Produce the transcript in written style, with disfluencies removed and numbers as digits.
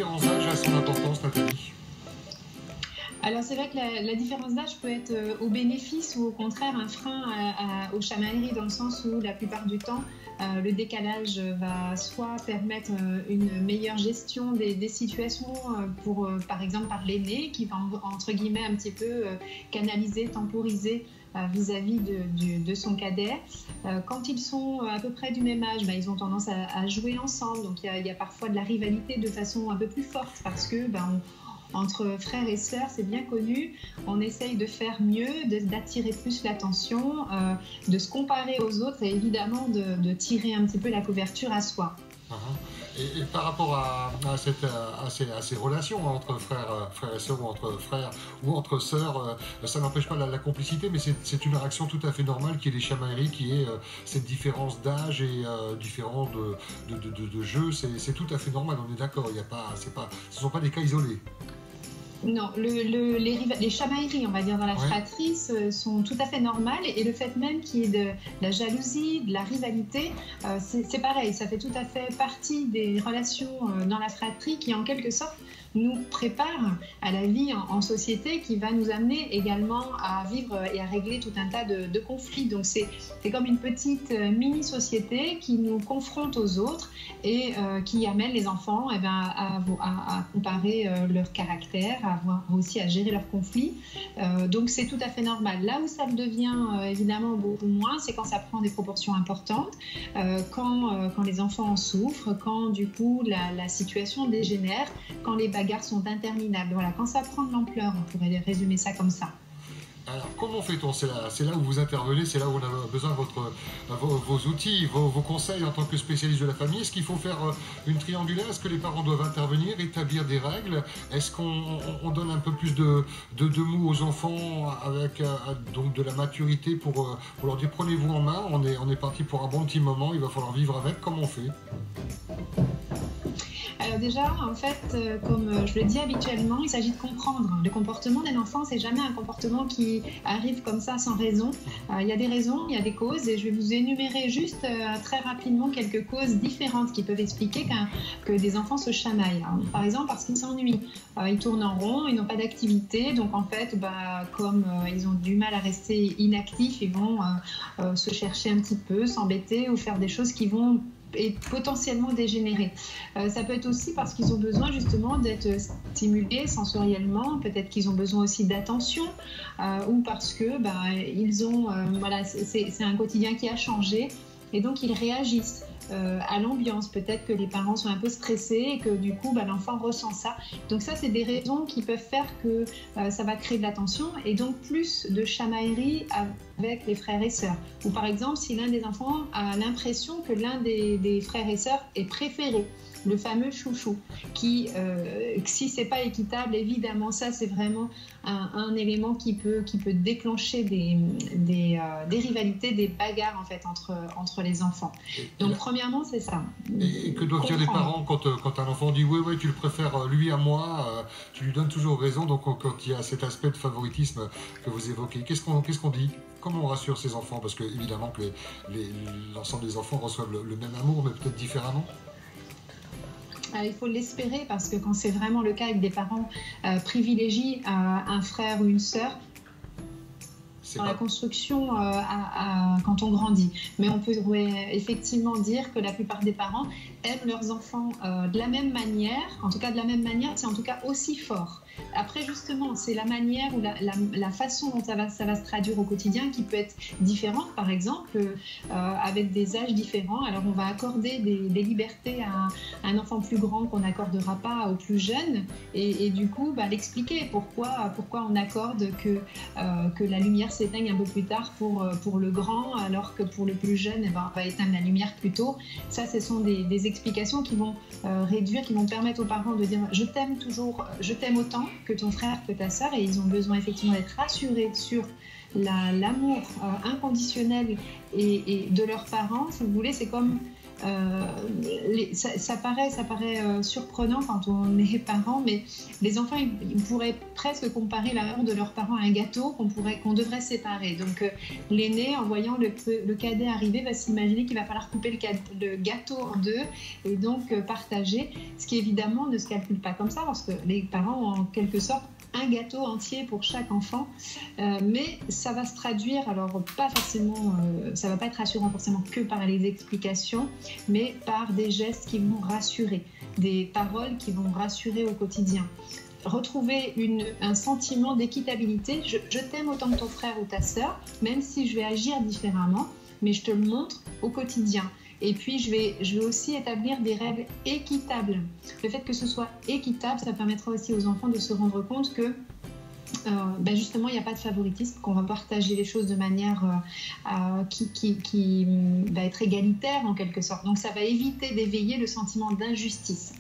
différence d'âge a son importance, Nathalie? Alors c'est vrai que la différence d'âge peut être au bénéfice ou au contraire un frein aux chamailleries, dans le sens où la plupart du temps le décalage va soit permettre une meilleure gestion des situations par exemple par l'aîné qui va entre guillemets un petit peu canaliser, temporiser vis-à-vis de son cadet. Quand ils sont à peu près du même âge, ils ont tendance à jouer ensemble, donc il y a parfois de la rivalité de façon un peu plus forte parce que entre frères et sœurs, c'est bien connu, on essaye de faire mieux, d'attirer plus l'attention, de se comparer aux autres et évidemment de tirer un petit peu la couverture à soi. Et par rapport à ces relations entre frères et sœurs ou entre frères ou entre sœurs, ça n'empêche pas la complicité, mais c'est une réaction tout à fait normale qui est les chamailleries, qui est cette différence d'âge et différence de jeu, c'est tout à fait normal, on est d'accord, ce ne sont pas des cas isolés. Non, les chamailleries, on va dire, dans la fratrie sont tout à fait normales, et le fait même qu'il y ait de la jalousie, de la rivalité, c'est pareil, ça fait tout à fait partie des relations dans la fratrie qui, en quelque sorte, nous prépare à la vie en société, qui va nous amener également à vivre et à régler tout un tas de conflits. Donc c'est comme une petite mini-société qui nous confronte aux autres et qui amène les enfants à comparer leur caractère, à avoir aussi à gérer leurs conflits. Donc c'est tout à fait normal. Là où ça le devient évidemment beaucoup moins, c'est quand ça prend des proportions importantes, quand les enfants en souffrent, quand du coup la situation dégénère, quand les bagarres sont interminables. Voilà, quand ça prend de l'ampleur, on pourrait résumer ça comme ça. Alors, comment fait-on? C'est là où vous intervenez, c'est là où on a besoin de vos outils, vos conseils en tant que spécialiste de la famille. Est-ce qu'il faut faire une triangulaire? Est-ce que les parents doivent intervenir, établir des règles? Est-ce qu'on donne un peu plus de mou aux enfants avec donc de la maturité pour leur dire prenez-vous en main, on est parti pour un bon petit moment, il va falloir vivre avec? Comment on fait? Alors déjà, en fait, comme je le dis habituellement, il s'agit de comprendre. Le comportement d'un enfant, c'est jamais un comportement qui arrive comme ça sans raison. Il y a des raisons, il y a des causes, et je vais vous énumérer juste très rapidement quelques causes différentes qui peuvent expliquer que des enfants se chamaillent. Alors, par exemple, parce qu'ils s'ennuient. Ils tournent en rond, ils n'ont pas d'activité, donc en fait, comme ils ont du mal à rester inactifs, ils vont se chercher un petit peu, s'embêter ou faire des choses qui vont et potentiellement dégénérer. Ça peut être aussi parce qu'ils ont besoin justement d'être stimulés sensoriellement, peut-être qu'ils ont besoin aussi d'attention, ou parce que ils ont, c'est un quotidien qui a changé et donc ils réagissent à l'ambiance. Peut-être que les parents sont un peu stressés et que du coup l'enfant ressent ça. Donc ça, c'est des raisons qui peuvent faire que ça va créer de la tension et donc plus de chamaillerie avec les frères et sœurs. Ou par exemple, si l'un des enfants a l'impression que l'un des frères et sœurs est préféré, le fameux chouchou, qui, si c'est pas équitable, évidemment, ça c'est vraiment un élément qui peut déclencher des rivalités, des bagarres en fait entre les enfants. Donc premièrement, c'est ça. Et que doivent dire les parents quand un enfant dit oui, tu le préfères lui à moi, tu lui donnes toujours raison, donc quand il y a cet aspect de favoritisme que vous évoquez, qu'est-ce qu'on dit? Comment on rassure ces enfants? Parce que évidemment que l'ensemble des enfants reçoivent le même amour, mais peut-être différemment. Il faut l'espérer, parce que quand c'est vraiment le cas avec des parents privilégient un frère ou une sœur, dans la construction quand on grandit. Mais on peut effectivement dire que la plupart des parents aiment leurs enfants de la même manière, en tout cas de la même manière, c'est en tout cas aussi fort. Après justement, c'est la manière ou la façon dont ça va se traduire au quotidien qui peut être différente. Par exemple, avec des âges différents, alors on va accorder des libertés à un enfant plus grand qu'on n'accordera pas au plus jeune, et du coup l'expliquer pourquoi on accorde que la lumière s'éteigne un peu plus tard pour le grand, alors que pour le plus jeune on va éteindre la lumière plus tôt. Ça, ce sont des explications qui vont réduire, qui vont permettre aux parents de dire je t'aime toujours, je t'aime autant que ton frère, que ta sœur, et ils ont besoin effectivement d'être rassurés sur l'amour inconditionnel et de leurs parents. Si vous voulez, c'est comme Ça paraît surprenant quand on est parent, mais les enfants, ils pourraient presque comparer l'amour de leurs parents à un gâteau qu'on devrait séparer. Donc l'aîné, en voyant le cadet arriver, va s'imaginer qu'il va falloir couper le gâteau en deux et donc partager, ce qui évidemment ne se calcule pas comme ça, parce que les parents ont en quelque sorte un gâteau entier pour chaque enfant, mais ça va se traduire, alors pas forcément, ça va pas être rassurant forcément que par les explications, mais par des gestes qui vont rassurer, des paroles qui vont rassurer au quotidien. Retrouver un sentiment d'équitabilité, je t'aime autant que ton frère ou ta sœur, même si je vais agir différemment, mais je te le montre au quotidien. Et puis, je vais aussi établir des règles équitables. Le fait que ce soit équitable, ça permettra aussi aux enfants de se rendre compte que justement, il n'y a pas de favoritisme, qu'on va partager les choses de manière qui va être égalitaire en quelque sorte. Donc, ça va éviter d'éveiller le sentiment d'injustice.